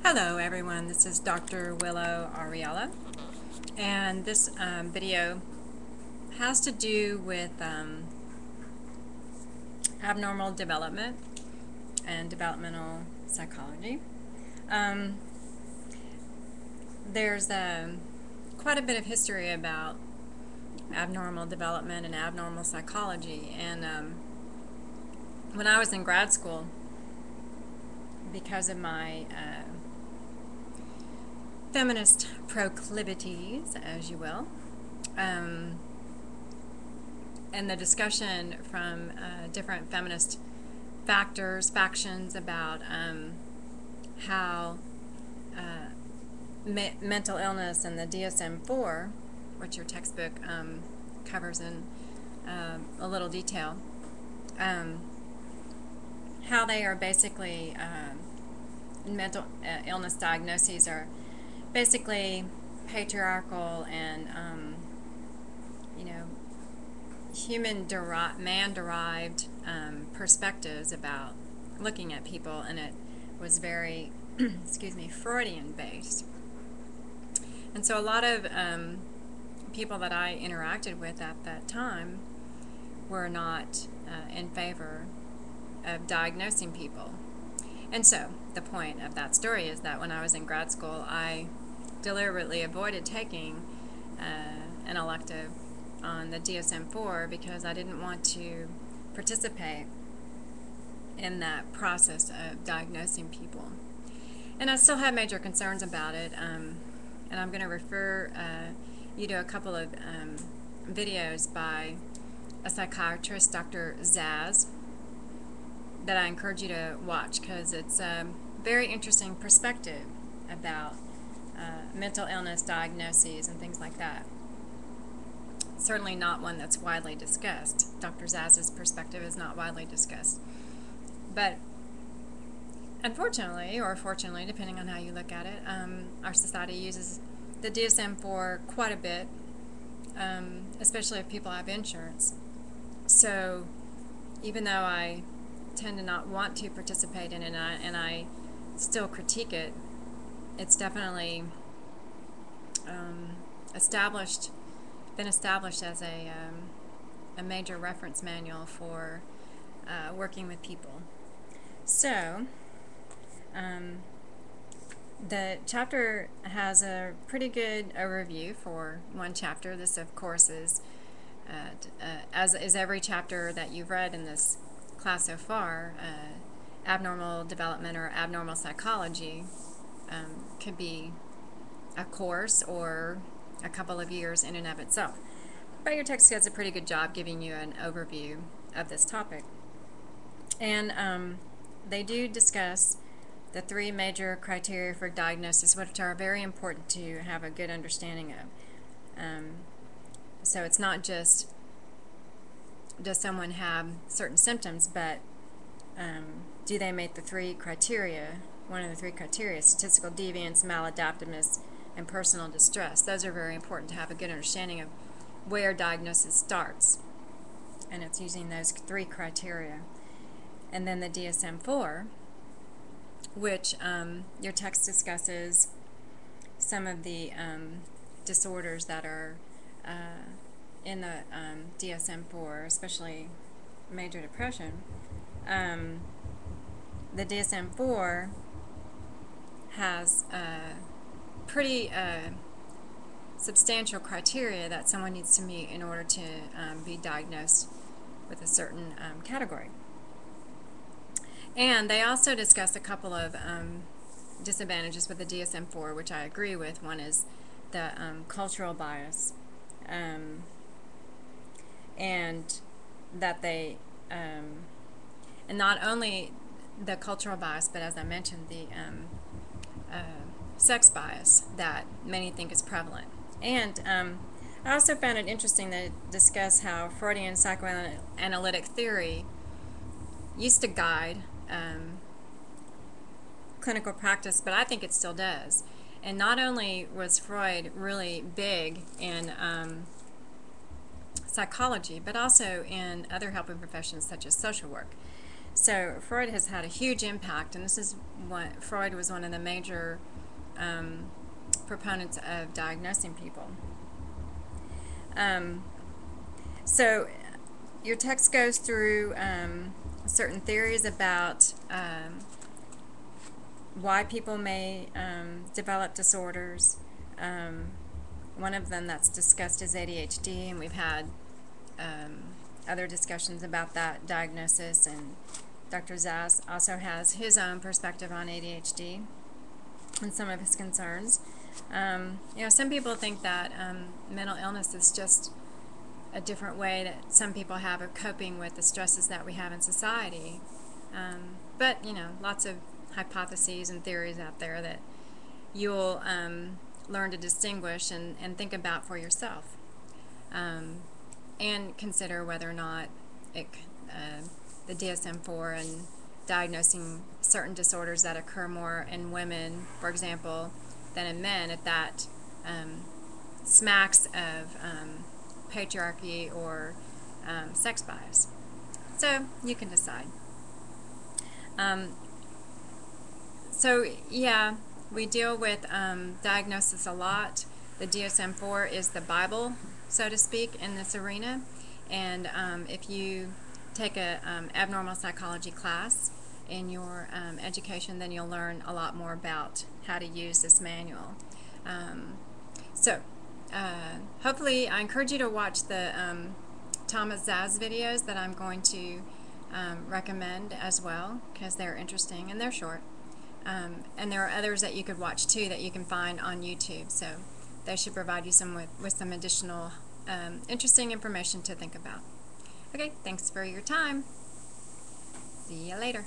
Hello everyone, this is Dr. Willow Ariella, and this video has to do with abnormal development and developmental psychology. There's quite a bit of history about abnormal development and abnormal psychology, and when I was in grad school, because of my feminist proclivities, as you will, and the discussion from different feminist factions about how mental illness and the DSM-4, which your textbook covers in a little detail, how they are basically mental illness diagnoses are basically patriarchal and man-derived perspectives about looking at people, and it was very Freudian based. And so a lot of people that I interacted with at that time were not in favor of diagnosing people. And so the point of that story is that when I was in grad school, I deliberately avoided taking an elective on the DSM-4 because I didn't want to participate in that process of diagnosing people. And I still have major concerns about it, and I'm going to refer you to a couple of videos by a psychiatrist, Dr. Zaz, that I encourage you to watch because it's a very interesting perspective about mental illness diagnoses and things like that. Certainly not one that's widely discussed. Dr. Zaz's perspective is not widely discussed. But unfortunately, or fortunately, depending on how you look at it, our society uses the DSM-4 quite a bit, especially if people have insurance. So even though I tend to not want to participate in it, and I still critique it, it's definitely been established as a major reference manual for working with people. So the chapter has a pretty good overview for one chapter. This, of course, is as is every chapter that you've read in this class so far. Abnormal development or abnormal psychology could be a course or a couple of years in and of itself. But your text does a pretty good job giving you an overview of this topic. And they do discuss the three major criteria for diagnosis, which are very important to have a good understanding of. So it's not just does someone have certain symptoms, but do they meet the three criteria, one of the three criteria: statistical deviance, maladaptiveness, and personal distress. Those are very important to have a good understanding of where diagnosis starts. And it's using those three criteria. And then the DSM-4, which your text discusses some of the disorders that are in the DSM-4, especially major depression. The DSM-4 has pretty substantial criteria that someone needs to meet in order to be diagnosed with a certain category. And they also discuss a couple of disadvantages with the DSM-4, which I agree with. One is the cultural bias, and that they, and not only the cultural bias, but as I mentioned, the sex bias that many think is prevalent. And I also found it interesting to discuss how Freudian psychoanalytic theory used to guide clinical practice, but I think it still does. And not only was Freud really big in psychology, but also in other helping professions such as social work. So Freud has had a huge impact, and this is what Freud was one of the major proponents of diagnosing people. So your text goes through certain theories about why people may develop disorders. One of them that's discussed is ADHD, and we've had other discussions about that diagnosis, and Dr. Zas also has his own perspective on ADHD and some of his concerns. Some people think that mental illness is just a different way that some people have of coping with the stresses that we have in society. But lots of hypotheses and theories out there that you'll learn to distinguish and think about for yourself, and consider whether or not the DSM-4 and diagnosing certain disorders that occur more in women, for example, than in men, if that smacks of patriarchy or sex bias. So you can decide. We deal with diagnosis a lot. The DSM-4 is the Bible, so to speak, in this arena. And if you take a abnormal psychology class in your education, then you'll learn a lot more about how to use this manual. Hopefully, I encourage you to watch the Thomas Szasz videos that I'm going to recommend as well, because they're interesting and they're short. And there are others that you could watch too that you can find on YouTube. So they should provide you with some additional interesting information to think about. Okay, thanks for your time. See you later.